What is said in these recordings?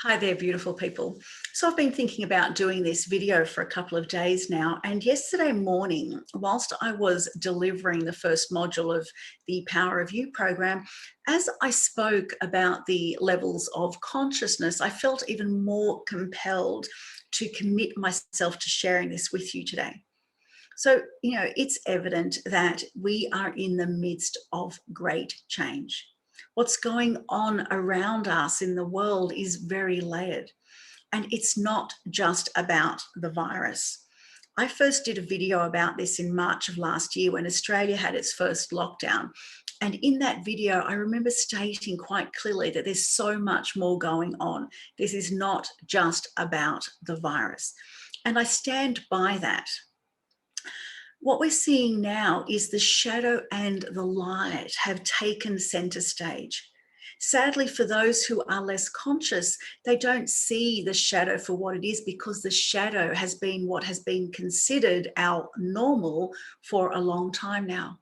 Hi there, beautiful people. So I've been thinking about doing this video for a couple of days now, and yesterday morning, whilst I was delivering the first module of the Power of You program, as I spoke about the levels of consciousness, I felt even more compelled to commit myself to sharing this with you today. So, it's evident that we are in the midst of great change. What's going on around us in the world is very layered, and it's not just about the virus. I first did a video about this in March of last year when Australia had its first lockdown. And in that video, I remember stating quite clearly that there's so much more going on. This is not just about the virus. And I stand by that. What we're seeing now is the shadow and the light have taken center stage. Sadly, for those who are less conscious, they don't see the shadow for what it is because the shadow has been what has been considered our normal for a long time now.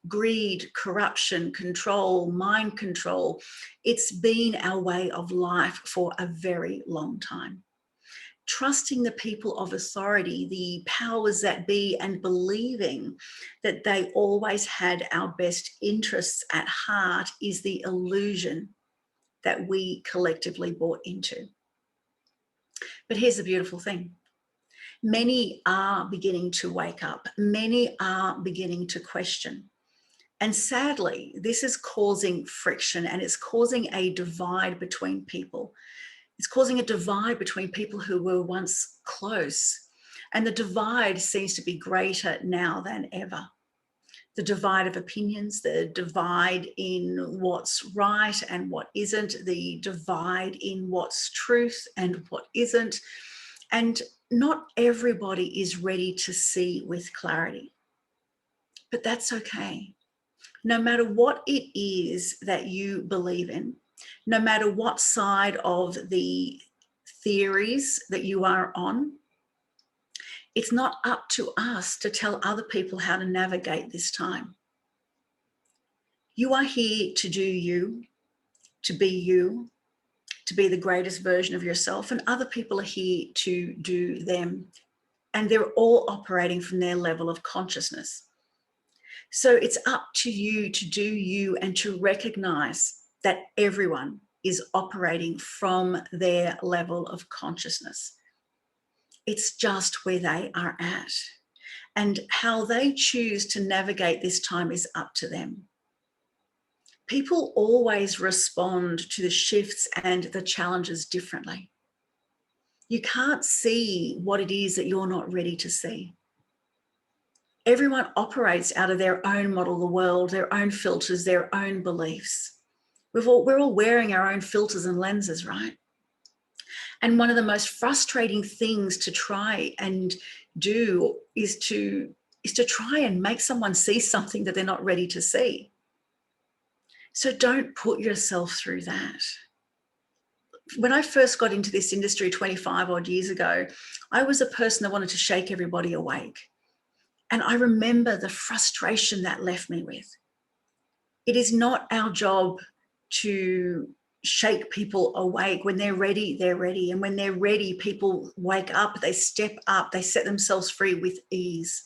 Greed, corruption, control, mind control, it's been our way of life for a very long time. Trusting the people of authority, the powers that be, and believing that they always had our best interests at heart is the illusion that we collectively bought into. But here's the beautiful thing. Many are beginning to wake up. Many are beginning to question. And sadly, this is causing friction and it's causing a divide between people. It's causing a divide between people who were once close. And the divide seems to be greater now than ever. The divide of opinions, the divide in what's right and what isn't, the divide in what's truth and what isn't. And not everybody is ready to see with clarity. But that's okay. No matter what it is that you believe in, no matter what side of the theories that you are on, it's not up to us to tell other people how to navigate this time. You are here to do you, to be the greatest version of yourself, and other people are here to do them. And they're all operating from their level of consciousness. So it's up to you to do you and to recognize that everyone is operating from their level of consciousness. It's just where they are at. And how they choose to navigate this time is up to them. People always respond to the shifts and the challenges differently. You can't see what it is that you're not ready to see. Everyone operates out of their own model of the world, their own filters, their own beliefs. We're all wearing our own filters and lenses, right? And one of the most frustrating things to try and do is to try and make someone see something that they're not ready to see. So don't put yourself through that. When I first got into this industry 25 odd years ago, I was a person that wanted to shake everybody awake. And I remember the frustration that left me with. It is not our job to shake people awake. When they're ready, they're ready. And when they're ready, people wake up, they step up, they set themselves free with ease.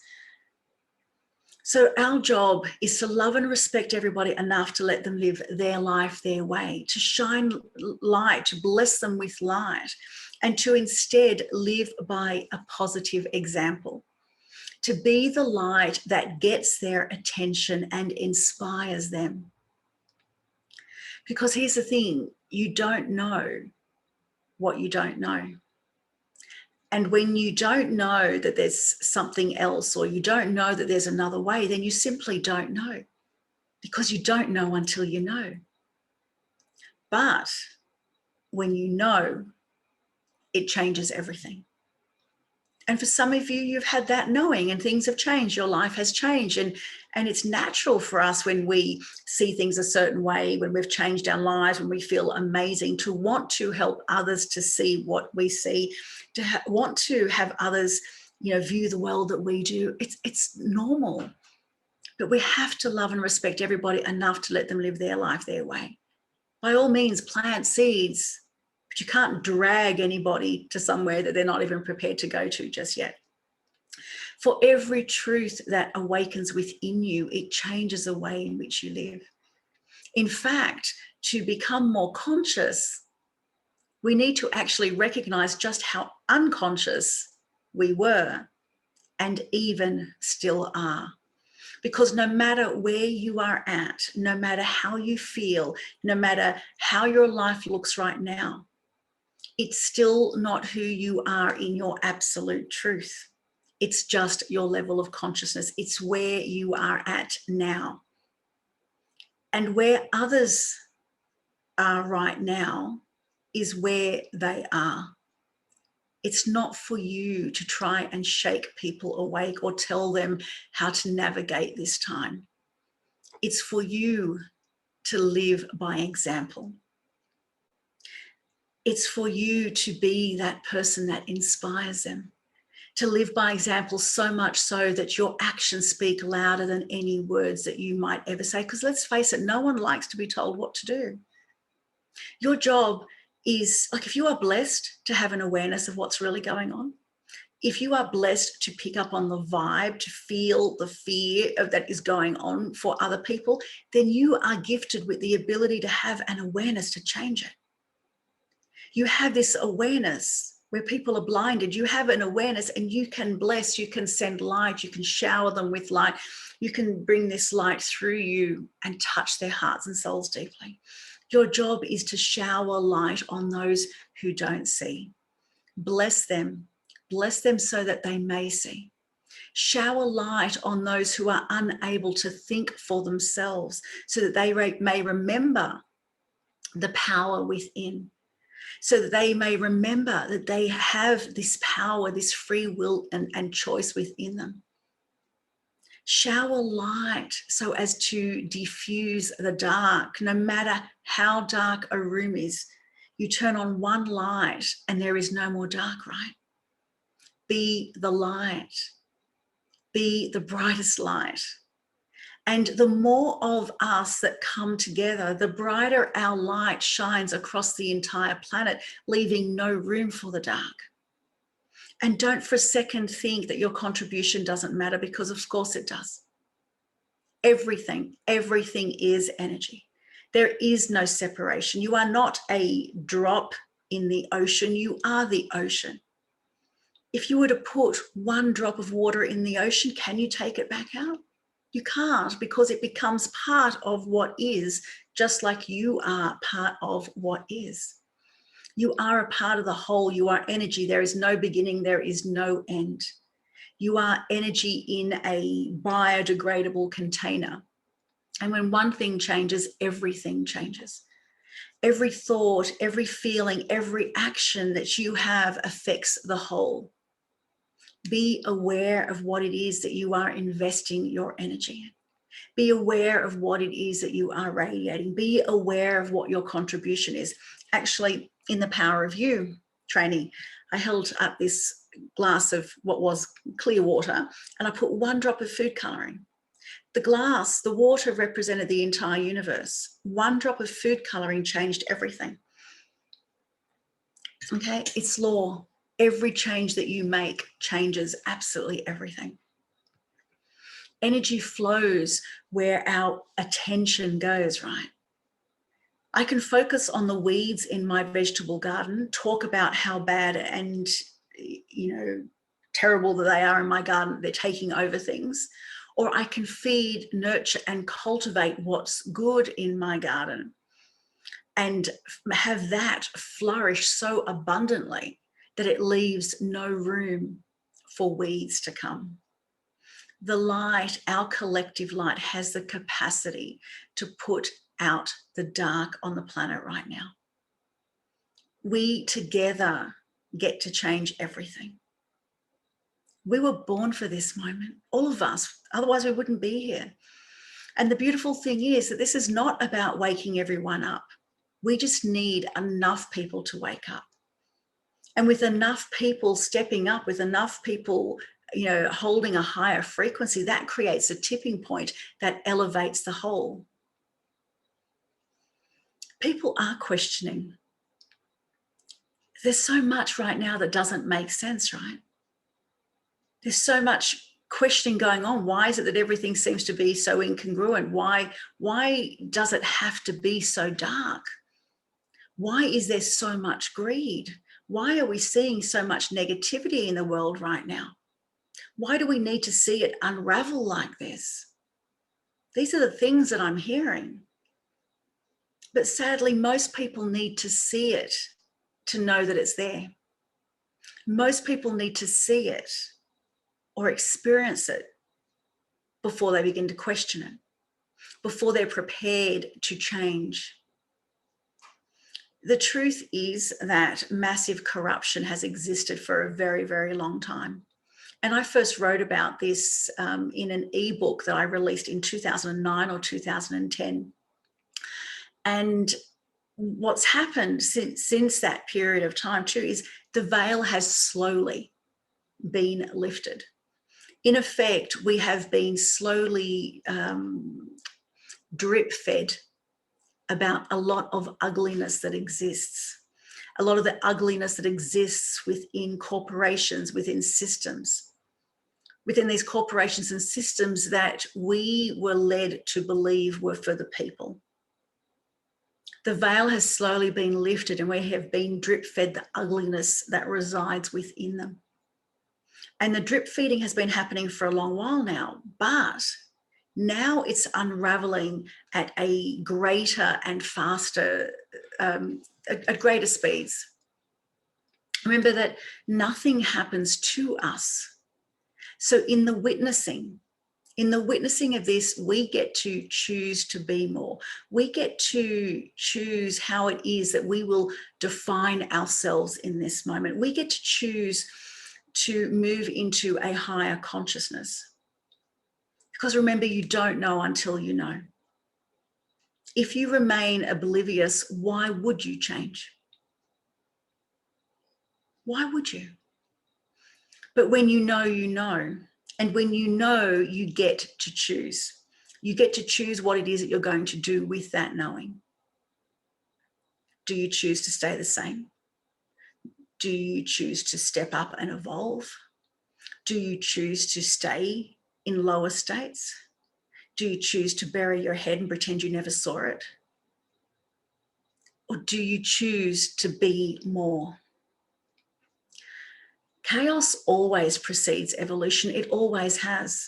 So our job is to love and respect everybody enough to let them live their life their way, to shine light, to bless them with light, and to instead live by a positive example. To be the light that gets their attention and inspires them. Because here's the thing, you don't know what you don't know. And when you don't know that there's something else, or you don't know that there's another way, then you simply don't know, because you don't know until you know. But when you know, it changes everything. And for some of you, you've had that knowing and things have changed. Your life has changed. And it's natural for us when we see things a certain way, when we've changed our lives, when we feel amazing, to want to help others to see what we see, to want to have others, view the world that we do. It's normal. But we have to love and respect everybody enough to let them live their life their way. By all means, plant seeds, but you can't drag anybody to somewhere that they're not even prepared to go to just yet. For every truth that awakens within you, it changes the way in which you live. In fact, to become more conscious, we need to actually recognize just how unconscious we were and even still are. Because no matter where you are at, no matter how you feel, no matter how your life looks right now, it's still not who you are in your absolute truth. It's just your level of consciousness. It's where you are at now. And where others are right now is where they are. It's not for you to try and shake people awake or tell them how to navigate this time. It's for you to live by example. It's for you to be that person that inspires them, to live by example, so much so that your actions speak louder than any words that you might ever say. Because let's face it, no one likes to be told what to do. Your job is, like, if you are blessed to have an awareness of what's really going on, if you are blessed to pick up on the vibe, to feel the fear that is going on for other people, then you are gifted with the ability to have an awareness to change it. You have this awareness where people are blinded. You have an awareness and you can bless, you can send light, you can shower them with light. You can bring this light through you and touch their hearts and souls deeply. Your job is to shower light on those who don't see. Bless them so that they may see. Shower light on those who are unable to think for themselves so that they may remember the power within, so that they may remember that they have this power, this free will and choice within them. Shower light so as to diffuse the dark. No matter how dark a room is, you turn on one light and there is no more dark, right? Be the light. Be the brightest light. And the more of us that come together, the brighter our light shines across the entire planet, leaving no room for the dark. And don't for a second think that your contribution doesn't matter, because of course it does. Everything is energy. There is no separation. You are not a drop in the ocean. You are the ocean. If you were to put one drop of water in the ocean, can you take it back out? You can't, because it becomes part of what is, just like you are part of what is. You are a part of the whole. You are energy. There is no beginning. There is no end. You are energy in a biodegradable container. And when one thing changes, everything changes. Every thought, every feeling, every action that you have affects the whole. Be aware of what it is that you are investing your energy in. Be aware of what it is that you are radiating. Be aware of what your contribution is. Actually, in the Power of You training, I held up this glass of what was clear water and I put one drop of food coloring. The glass, the water, represented the entire universe. One drop of food coloring changed everything. Okay, it's law. Every change that you make changes absolutely everything. Energy flows where our attention goes, right? I can focus on the weeds in my vegetable garden, talk about how bad and, terrible that they are in my garden, they're taking over things. Or I can feed, nurture, and cultivate what's good in my garden and have that flourish so abundantly that it leaves no room for weeds to come. The light, our collective light, has the capacity to put out the dark on the planet right now. We together get to change everything. We were born for this moment, all of us, otherwise we wouldn't be here. And the beautiful thing is that this is not about waking everyone up. We just need enough people to wake up. And with enough people stepping up, with enough people, holding a higher frequency, that creates a tipping point that elevates the whole. People are questioning. there's so much right now that doesn't make sense, right? There's so much questioning going on. Why is it that everything seems to be so incongruent? Why does it have to be so dark? Why is there so much greed? Why are we seeing so much negativity in the world right now? Why do we need to see it unravel like this? These are the things that I'm hearing. But sadly, most people need to see it to know that it's there. Most people need to see it or experience it before they begin to question it, before they're prepared to change. The truth is that massive corruption has existed for a very, very long time. And I first wrote about this in an ebook that I released in 2009 or 2010. And what's happened since that period of time too is the veil has slowly been lifted. In effect, we have been slowly drip fed about a lot of ugliness that exists, a lot of the ugliness that exists within corporations, within systems, within these corporations and systems that we were led to believe were for the people. The veil has slowly been lifted and we have been drip fed the ugliness that resides within them. And the drip feeding has been happening for a long while now, but now it's unraveling at a greater and faster, at greater speeds. Remember that nothing happens to us. So in the witnessing of this, we get to choose to be more. We get to choose how it is that we will define ourselves in this moment. We get to choose to move into a higher consciousness. Because remember, you don't know until you know. If you remain oblivious, why would you change? Why would you? But when you know, you know. And when you know, you get to choose. You get to choose what it is that you're going to do with that knowing. Do you choose to stay the same? Do you choose to step up and evolve? Do you choose to stay in lower states? Do you choose to bury your head and pretend you never saw it? Or do you choose to be more? Chaos always precedes evolution. It always has.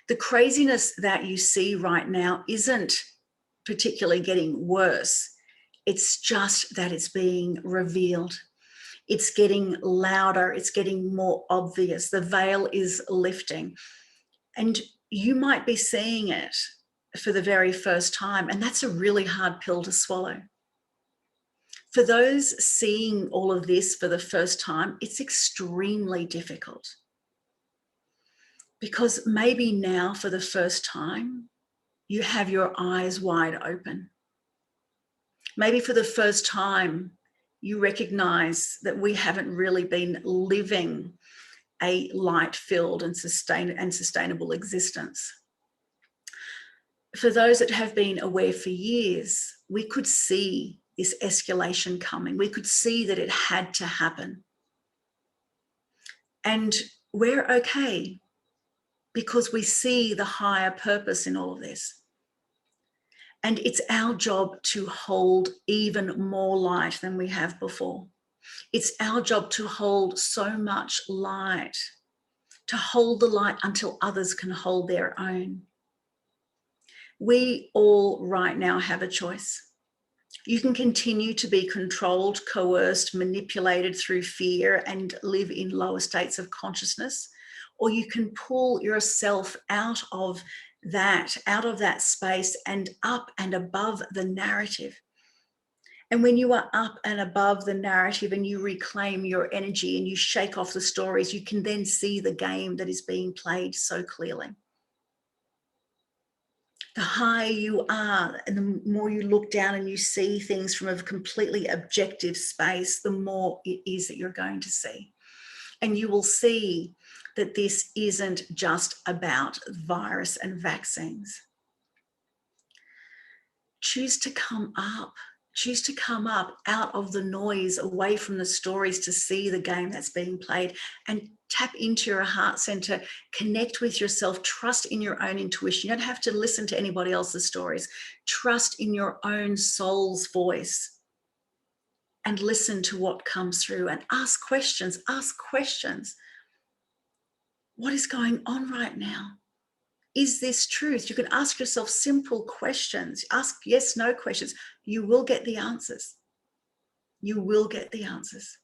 The craziness that you see right now isn't particularly getting worse. It's just that it's being revealed. It's getting louder. It's getting more obvious. The veil is lifting. And you might be seeing it for the very first time. And that's a really hard pill to swallow. For those seeing all of this for the first time, it's extremely difficult. Because maybe now for the first time, you have your eyes wide open. Maybe for the first time, you recognize that we haven't really been living a light-filled and sustainable existence. For those that have been aware for years, we could see this escalation coming. We could see that it had to happen. And we're okay because we see the higher purpose in all of this. And it's our job to hold even more light than we have before. It's our job to hold so much light, to hold the light until others can hold their own. We all right now have a choice. You can continue to be controlled, coerced, manipulated through fear and live in lower states of consciousness, or you can pull yourself out of that space and up and above the narrative. And when you are up and above the narrative and you reclaim your energy and you shake off the stories, you can then see the game that is being played so clearly. The higher you are and the more you look down and you see things from a completely objective space, the more it is that you're going to see. And you will see that this isn't just about virus and vaccines. Choose to come up. Choose to come up out of the noise, away from the stories, to see the game that's being played, and tap into your heart center, connect with yourself, trust in your own intuition. You don't have to listen to anybody else's stories. Trust in your own soul's voice and listen to what comes through, and ask questions. Ask questions. What is going on right now? Is this truth? You can ask yourself simple questions. Ask yes, no questions. You will get the answers. You will get the answers.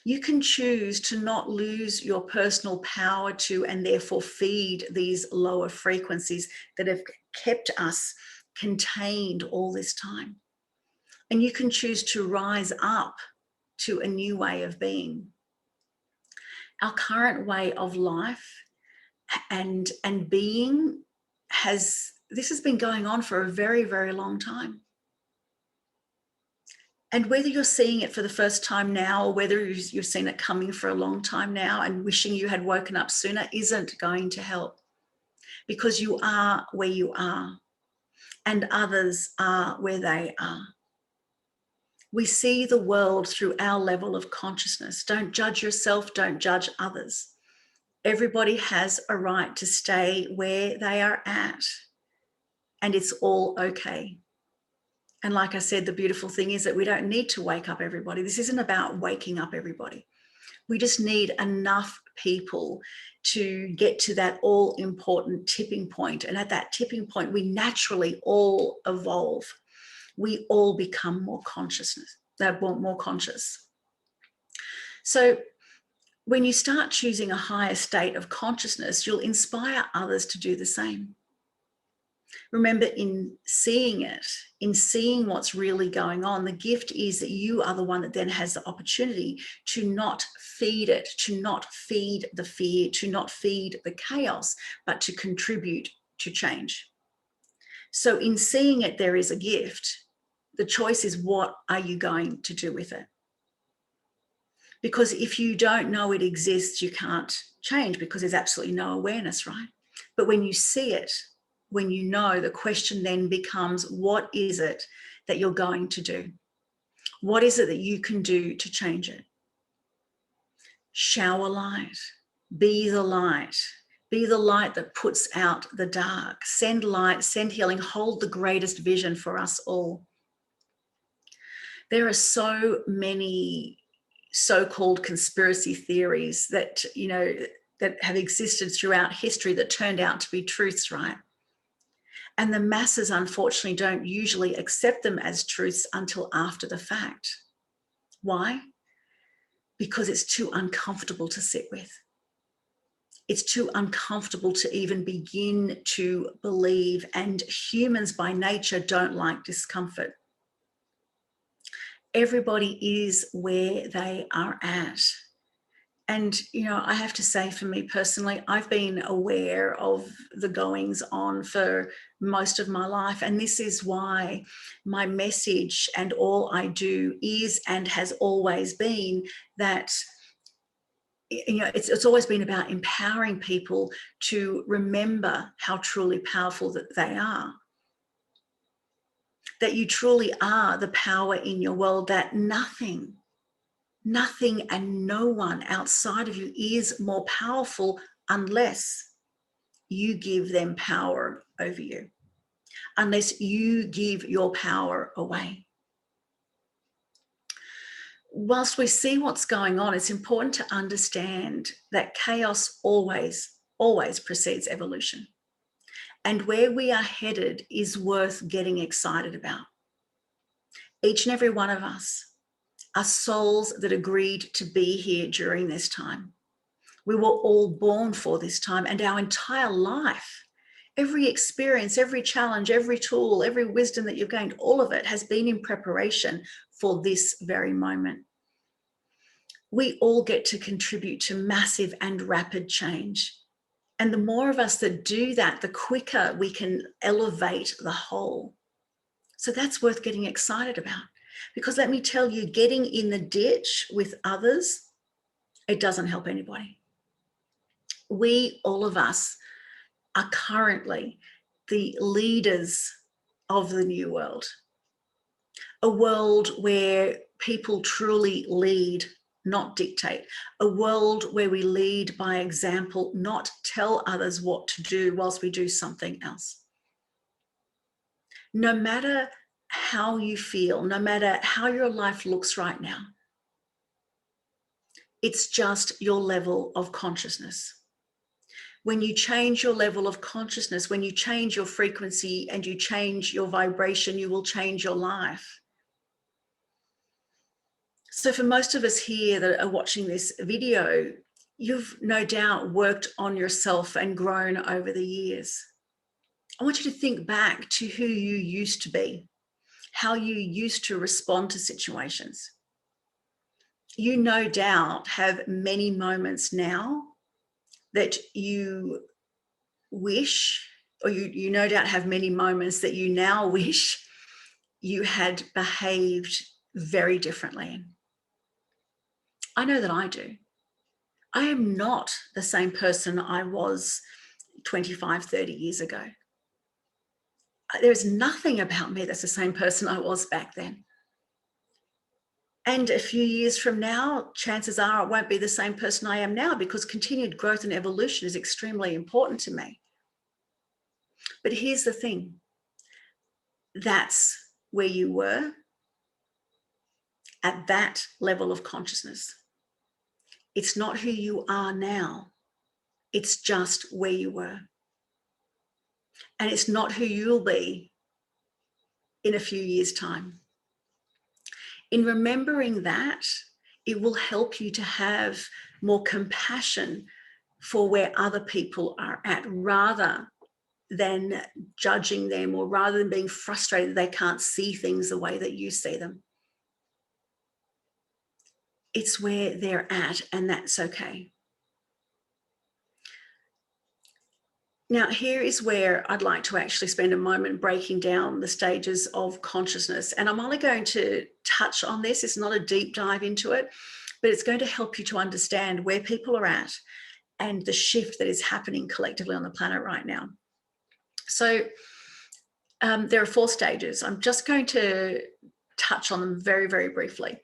You can choose to not lose your personal power to, and therefore feed these lower frequencies that have kept us contained all this time. And you can choose to rise up to a new way of being. Our current way of life and being this has been going on for a very, very long time. And whether you're seeing it for the first time now, or whether you've seen it coming for a long time now and wishing you had woken up sooner, isn't going to help, because you are where you are and others are where they are. We see the world through our level of consciousness. Don't judge yourself, don't judge others. Everybody has a right to stay where they are at, and it's all okay. And like I said, the beautiful thing is that we don't need to wake up everybody. This isn't about waking up everybody. We just need enough people to get to that all important tipping point. And at that tipping point, we naturally all evolve. We all become more conscious. So when you start choosing a higher state of consciousness, you'll inspire others to do the same. Remember, in seeing it, in seeing what's really going on, the gift is that you are the one that then has the opportunity to not feed it, to not feed the fear, to not feed the chaos, but to contribute to change. So in seeing it, there is a gift. The choice is, what are you going to do with it? Because if you don't know it exists, you can't change, because there's absolutely no awareness, right? But when you see it, when you know, the question then becomes, what is it that you're going to do? What is it that you can do to change it? Shower light, be the light. Be the light that puts out the dark. Send light, send healing, hold the greatest vision for us all. There are so many so-called conspiracy theories that, that have existed throughout history that turned out to be truths, right? And the masses, unfortunately, don't usually accept them as truths until after the fact. Why? Because it's too uncomfortable to sit with. It's too uncomfortable to even begin to believe, and humans by nature don't like discomfort. Everybody is where they are at. And, I have to say, for me personally, I've been aware of the goings on for most of my life. And this is why my message and all I do is and has always been that, it's always been about empowering people to remember how truly powerful that they are. That you truly are the power in your world, that nothing and no one outside of you is more powerful unless you give them power over you, unless you give your power away. Whilst we see what's going on, it's important to understand that chaos always precedes evolution. And where we are headed is worth getting excited about. Each and every one of us are souls that agreed to be here during this time. We were all born for this time, and our entire life, every experience, every challenge, every tool, every wisdom that you've gained, all of it has been in preparation for this very moment. We all get to contribute to massive and rapid change. And the more of us that do that, the quicker we can elevate the whole. So that's worth getting excited about. Because let me tell you, getting in the ditch with others, it doesn't help anybody. We, all of us, are currently the leaders of the new world. a world where people truly lead, not dictate, a world where we lead by example, not tell others what to do whilst we do something else. No matter how you feel, no matter how your life looks right now, it's just your level of consciousness. When you change your level of consciousness, when you change your frequency and you change your vibration, you will change your life. So for most of us here that are watching this video, you've no doubt worked on yourself and grown over the years. I want you to think back to who you used to be, how you used to respond to situations. You no doubt have many moments now that you wish, or you no doubt have many moments that you now wish you had behaved very differently. I know that I do. I am not the same person I was 25, 30 years ago. There's nothing about me that's the same person I was back then. And a few years from now, chances are I won't be the same person I am now, because continued growth and evolution is extremely important to me. But here's the thing. That's where you were at that level of consciousness. It's not who you are now. It's just where you were. And it's not who you'll be in a few years' time. In remembering that, it will help you to have more compassion for where other people are at, rather than judging them, or rather than being frustrated they can't see things the way that you see them. It's where they're at, and that's okay. Now, here is where I'd like to actually spend a moment breaking down the stages of consciousness. And I'm only going to touch on this. It's not a deep dive into it, but it's going to help you to understand where people are at and the shift that is happening collectively on the planet right now. So there are 4 stages. I'm just going to touch on them very, very briefly,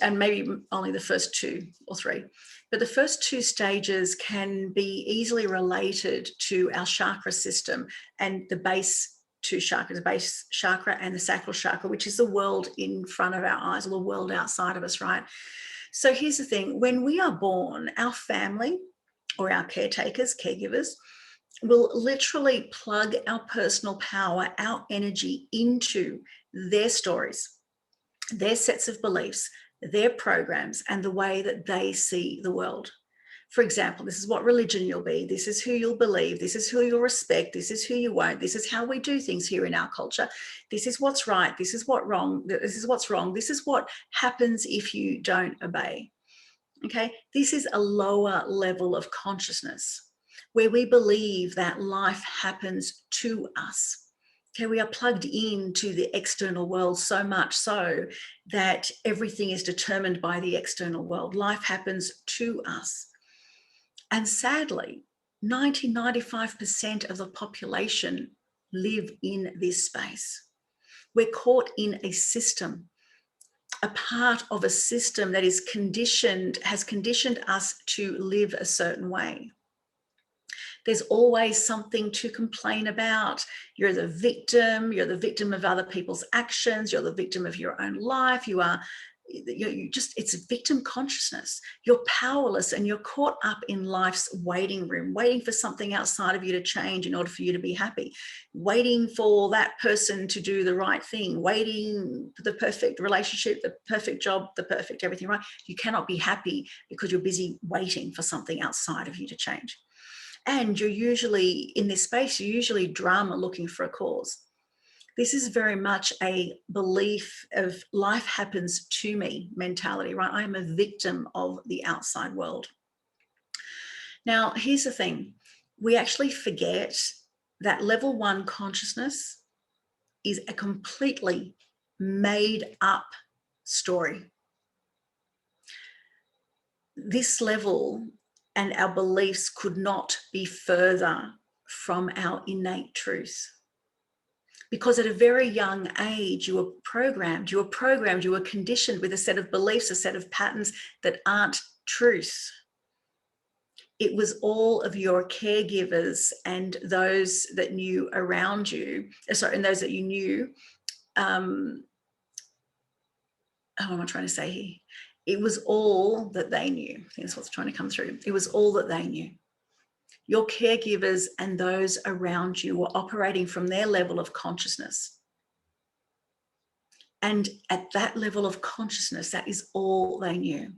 and maybe only the first 2 or 3. But the first 2 stages can be easily related to our chakra system and the base 2 chakras, the base chakra and the sacral chakra, which is the world in front of our eyes, or the world outside of us, right? So here's the thing. When we are born, our family, or our caretakers, caregivers, will literally plug our personal power, our energy into their stories, their sets of beliefs, their programs, and the way that they see the world. For example, this is what religion you'll be. This is who you'll believe. This is who you'll respect. This is who you won't. This is how we do things here in our culture. This is what's right. This is what's wrong. This is what's wrong. This is what happens if you don't obey. Okay, this is a lower level of consciousness where we believe that life happens to us. Okay, we are plugged into the external world so much so that everything is determined by the external world. Life happens to us. And sadly, 95% of the population live in this space. We're caught in a system, a part of a system that is has conditioned us to live a certain way. There's always something to complain about. You're the victim of other people's actions, you're the victim of your own life, it's a victim consciousness. You're powerless and you're caught up in life's waiting room, waiting for something outside of you to change in order for you to be happy, waiting for that person to do the right thing, waiting for the perfect relationship, the perfect job, the perfect everything, right? You cannot be happy because you're busy waiting for something outside of you to change. And you're usually in this space, you're usually drama looking for a cause. This is very much a belief of life happens to me mentality, right? I am a victim of the outside world. Now, here's the thing. We actually forget that level 1 consciousness is a completely made up story. This level and our beliefs could not be further from our innate truth. Because at a very young age, you were programmed, you were conditioned with a set of beliefs, a set of patterns that aren't truth. It was all of your caregivers and those that knew around you, and those that you knew. How am I trying to say here? It was all that they knew. I think that's what's trying to come through. It was all that they knew. Your caregivers and those around you were operating from their level of consciousness. And at that level of consciousness, that is all they knew.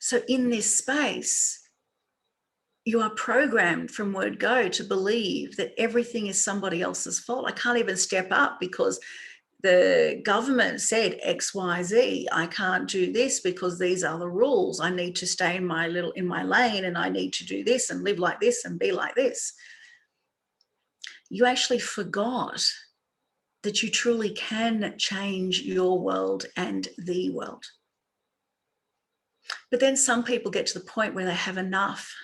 So in this space, you are programmed from word go to believe that everything is somebody else's fault. I can't even step up because the government said X, Y, Z. I can't do this because these are the rules. I need to stay in my lane, and I need to do this and live like this and be like this. You actually forgot that you truly can change your world and the world. But then some people get to the point where they have enough.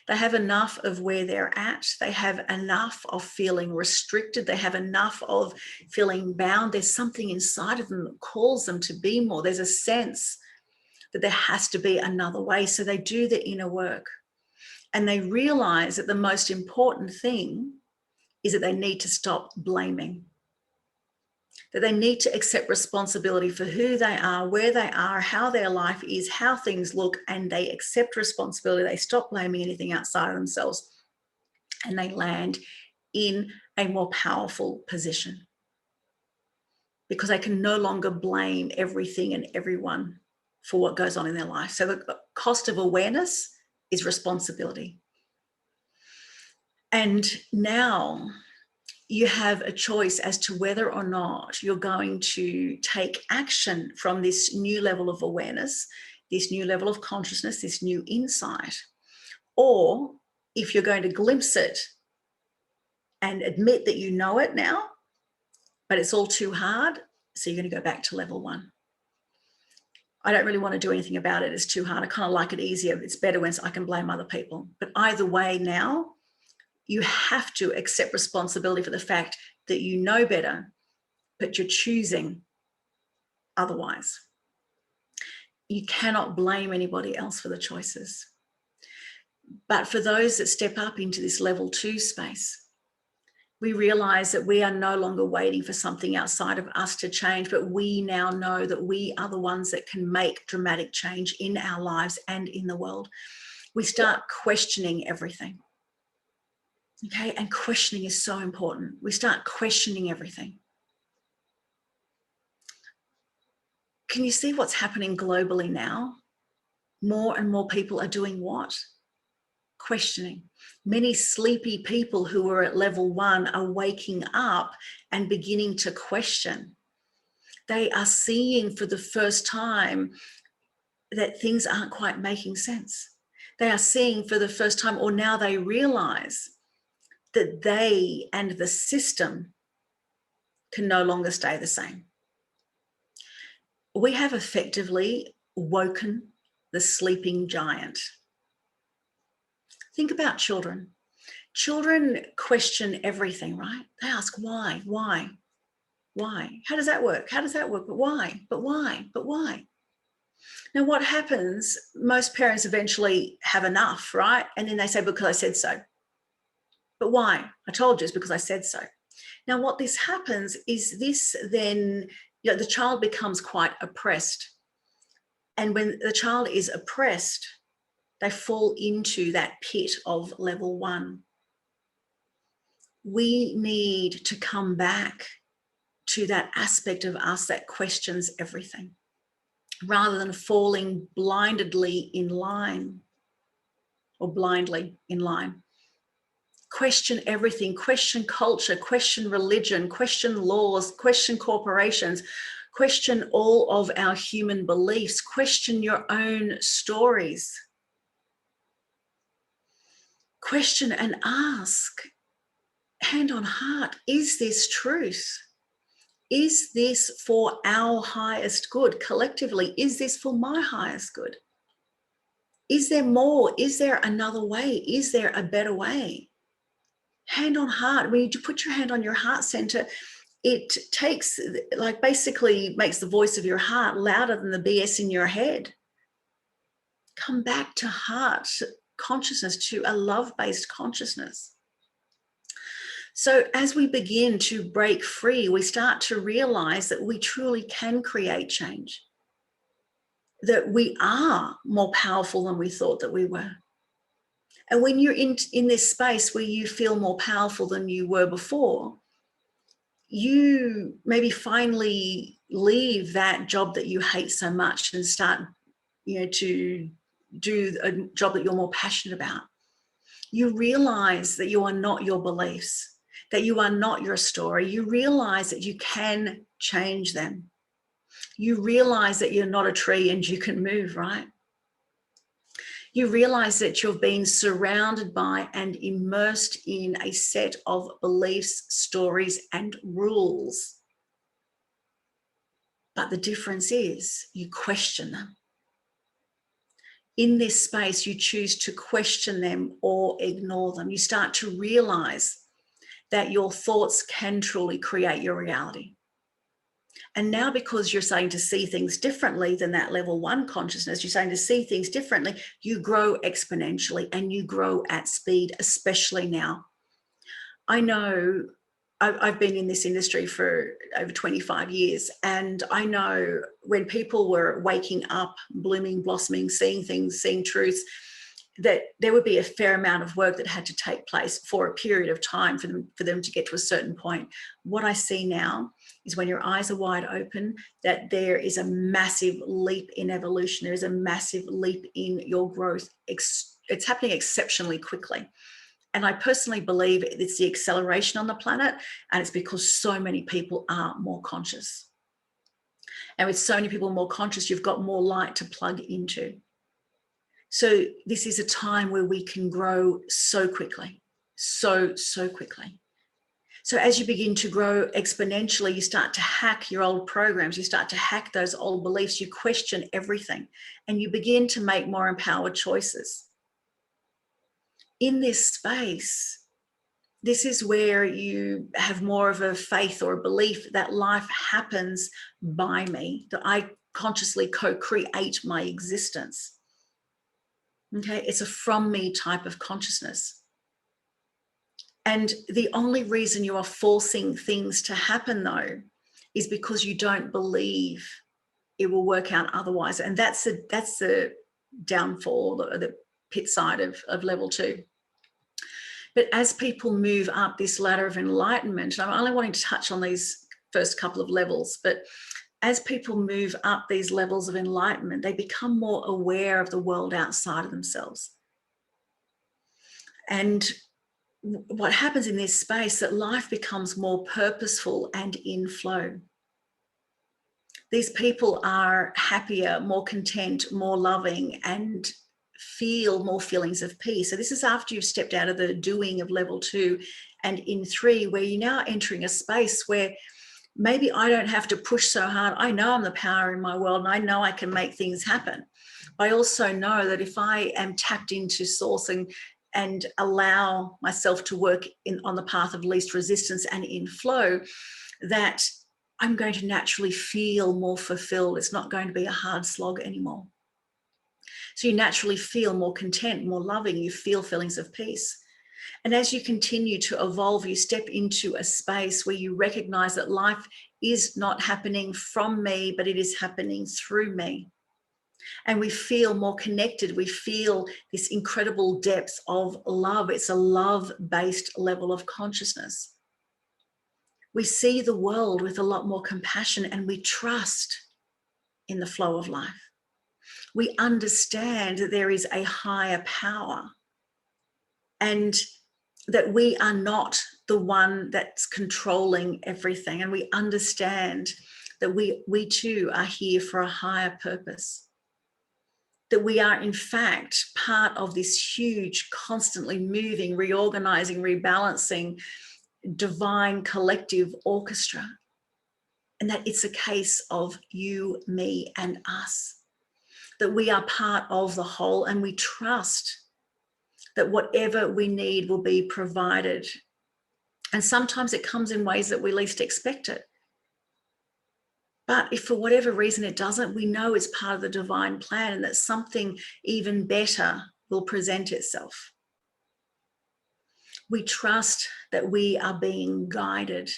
They have enough of where they're at. They have enough of feeling restricted. They have enough of feeling bound. There's something inside of them that calls them to be more. There's a sense that there has to be another way. So they do the inner work, and they realize that the most important thing is that they need to stop blaming, that they need to accept responsibility for who they are, where they are, how their life is, how things look, and they accept responsibility. They stop blaming anything outside of themselves, and they land in a more powerful position because they can no longer blame everything and everyone for what goes on in their life. So the cost of awareness is responsibility. And now you have a choice as to whether or not you're going to take action from this new level of awareness, this new level of consciousness, this new insight, or if you're going to glimpse it and admit that you know it now, but it's all too hard, so you're going to go back to level one. I don't really want to do anything about it. It's too hard. I kind of like it easier. It's better when I can blame other people. But either way now, you have to accept responsibility for the fact that you know better, but you're choosing otherwise. You cannot blame anybody else for the choices. But for those that step up into this level 2 space, we realize that we are no longer waiting for something outside of us to change, but we now know that we are the ones that can make dramatic change in our lives and in the world. We start questioning everything. Okay, and questioning is so important. We start questioning everything. Can you see what's happening globally now? More and more people are doing what? Questioning. Many sleepy people who were at level 1 are waking up and beginning to question. They are seeing for the first time that things aren't quite making sense. They are seeing for the first time, or now they realize that they and the system can no longer stay the same. We have effectively woken the sleeping giant. Think about children. Children question everything, right? They ask why? How does that work? How does that work? But why? But why? But why? Now what happens, most parents eventually have enough, right? And then they say, because I said so. But why? I told you it's because I said so. Now what this happens is this then, the child becomes quite oppressed. And when the child is oppressed, they fall into that pit of level 1. We need to come back to that aspect of us that questions everything, rather than falling blindly in line. Question everything, question culture, question religion, question laws, question corporations, question all of our human beliefs, question your own stories. Question and ask, hand on heart, is this truth? Is this for our highest good collectively? Is this for my highest good? Is there more? Is there another way? Is there a better way? Hand on heart, when you put your hand on your heart center, it takes, like, basically makes the voice of your heart louder than the BS in your head. Come back to heart consciousness, to a love-based consciousness. So as we begin to break free, we start to realize that we truly can create change, that we are more powerful than we thought that we were. And when you're in this space where you feel more powerful than you were before, you maybe finally leave that job that you hate so much and start, to do a job that you're more passionate about. You realize that you are not your beliefs, that you are not your story. You realize that you can change them. You realize that you're not a tree and you can move, right? You realize that you've been surrounded by and immersed in a set of beliefs, stories, and rules. But the difference is you question them. In this space, you choose to question them or ignore them. You start to realize that your thoughts can truly create your reality. And now, because you're starting to see things differently than that level 1 consciousness, you're starting to see things differently, you grow exponentially and you grow at speed, especially now. I know I've been in this industry for over 25 years, and I know when people were waking up, blooming, blossoming, seeing things, seeing truths, that there would be a fair amount of work that had to take place for a period of time for them to get to a certain point. What I see now is, when your eyes are wide open, that there is a massive leap in evolution. There is a massive leap in your growth. It's happening exceptionally quickly. And I personally believe it's the acceleration on the planet, and it's because so many people are more conscious. And with so many people more conscious, you've got more light to plug into. So this is a time where we can grow so quickly, so quickly. So as you begin to grow exponentially, you start to hack your old programs, you start to hack those old beliefs, you question everything, and you begin to make more empowered choices. In this space, this is where you have more of a faith or a belief that life happens by me, that I consciously co-create my existence. Okay, it's a from me type of consciousness. And the only reason you are forcing things to happen, though, is because you don't believe it will work out otherwise. And that's the downfall, the pit side of level 2. But as people move up this ladder of enlightenment, and I'm only wanting to touch on these first couple of levels, but as people move up these levels of enlightenment, they become more aware of the world outside of themselves. And what happens in this space, that life becomes more purposeful and in flow. These people are happier, more content, more loving, and feel more feelings of peace. So this is after you've stepped out of the doing of level 2 and in 3, where you're now entering a space where maybe I don't have to push so hard. I know I'm the power in my world, and I know I can make things happen. But I also know that if I am tapped into source and allow myself to work on the path of least resistance and in flow, that I'm going to naturally feel more fulfilled. It's not going to be a hard slog anymore. So you naturally feel more content, more loving, you feel feelings of peace. And as you continue to evolve, you step into a space where you recognize that life is not happening from me, but it is happening through me. And we feel more connected. We feel this incredible depth of love. It's a love-based level of consciousness. We see the world with a lot more compassion, and we trust in the flow of life. We understand that there is a higher power, and that we are not the one that's controlling everything. And we understand that we too are here for a higher purpose. That we are in fact part of this huge, constantly moving, reorganizing, rebalancing, divine collective orchestra. And that it's a case of you, me, and us. That we are part of the whole, and we trust that whatever we need will be provided And sometimes it comes in ways that we least expect it. But if for whatever reason it doesn't, we know it's part of the divine plan and that something even better will present itself. We trust that we are being guided,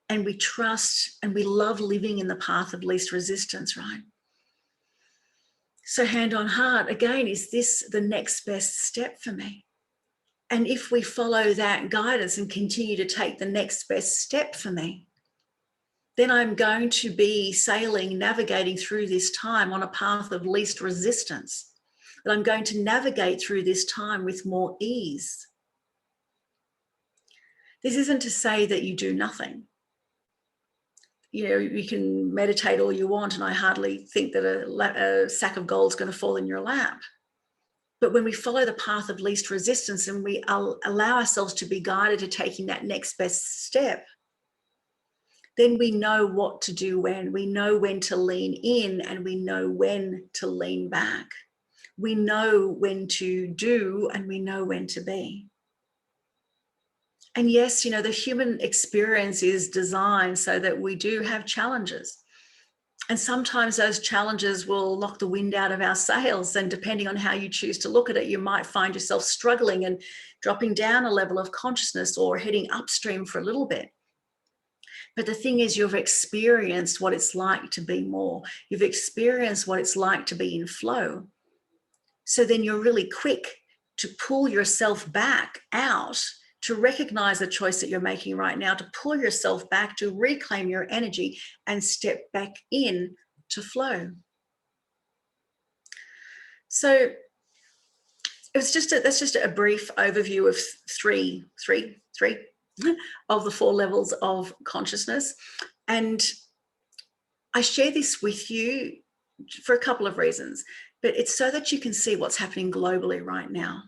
and we trust and we love living in the path of least resistance, right? So hand on heart, again, is this the next best step for me? And if we follow that guidance and continue to take the next best step for me, then I'm going to be sailing, navigating through this time on a path of least resistance. That I'm going to navigate through this time with more ease. This isn't to say that you do nothing. You know, you can meditate all you want, and I hardly think that a sack of gold is going to fall in your lap. But when we follow the path of least resistance and we allow ourselves to be guided to taking that next best step, then we know what to do when. We know when to lean in and we know when to lean back. We know when to do and we know when to be. And yes, you know, the human experience is designed so that we do have challenges. And sometimes those challenges will knock the wind out of our sails. And depending on how you choose to look at it, you might find yourself struggling and dropping down a level of consciousness or heading upstream for a little bit. But the thing is, you've experienced what it's like to be more. You've experienced what it's like to be in flow. So then you're really quick to pull yourself back out, to recognize the choice that you're making right now, to pull yourself back, to reclaim your energy and step back in to flow. So that's just a brief overview of three of the 4 levels of consciousness. And I share this with you for a couple of reasons, but it's so that you can see what's happening globally right now.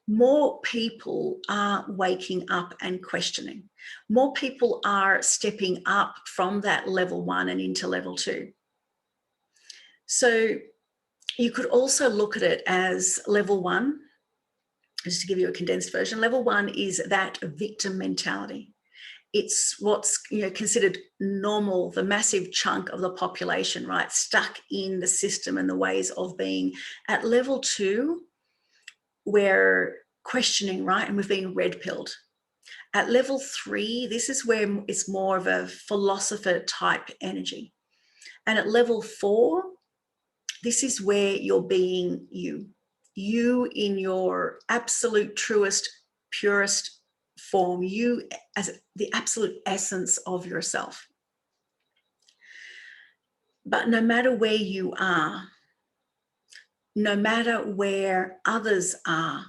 More people are waking up and questioning. More people are stepping up from that level 1 and into level 2. So you could also look at it as level 1, just to give you a condensed version. Level 1 is that victim mentality. It's what's, you know, considered normal, the massive chunk of the population, right, stuck in the system and the ways of being. At level 2, we're questioning, right, and we've been red-pilled. At level 3, this is where it's more of a philosopher type energy. And at level 4, this is where you're being you in your absolute truest, purest form, you as the absolute essence of yourself. But no matter where you are, no matter where others are,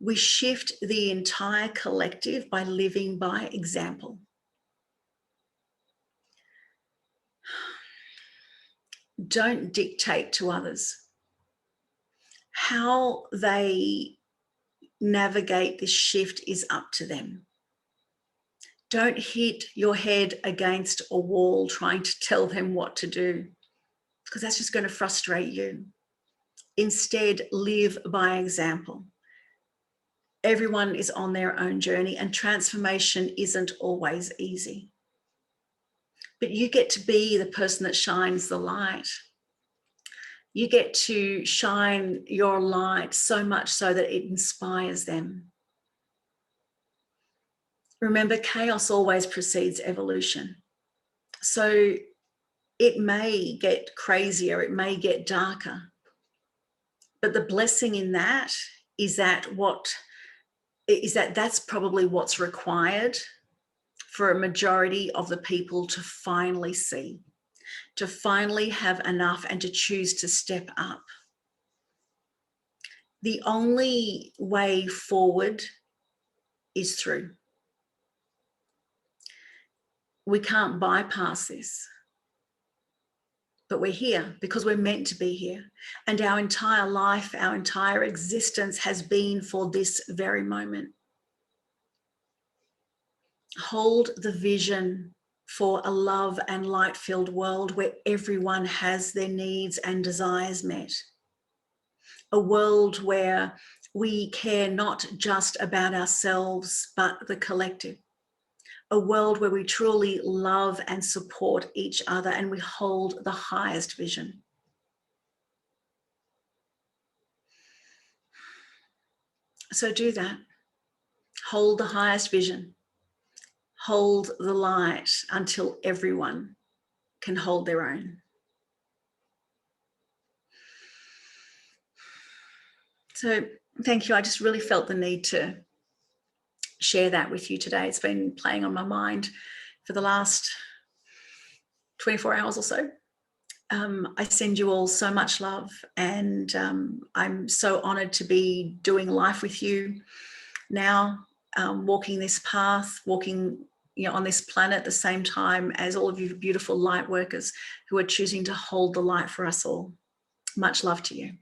we shift the entire collective by living by example. Don't dictate to others. How they navigate this shift is up to them. Don't hit your head against a wall trying to tell them what to do, because that's just going to frustrate you. Instead, live by example. Everyone is on their own journey, and transformation isn't always easy. But you get to be the person that shines the light. You get to shine your light so much so that it inspires them. Remember, chaos always precedes evolution. So it may get crazier, it may get darker. But the blessing in that is that that's probably what's required for a majority of the people to finally see, to finally have enough and to choose to step up. The only way forward is through. We can't bypass this, but we're here because we're meant to be here. And our entire life, our entire existence has been for this very moment. Hold the vision for a love and light-filled world where everyone has their needs and desires met. A world where we care not just about ourselves, but the collective. A world where we truly love and support each other and we hold the highest vision. So do that. Hold the highest vision. Hold the light until everyone can hold their own. So thank you. I just really felt the need to share that with you today. It's been playing on my mind for the last 24 hours or so. I send you all so much love, and I'm so honored to be doing life with you now, walking this path, walking on this planet at the same time as all of you beautiful light workers who are choosing to hold the light for us all. Much love to you.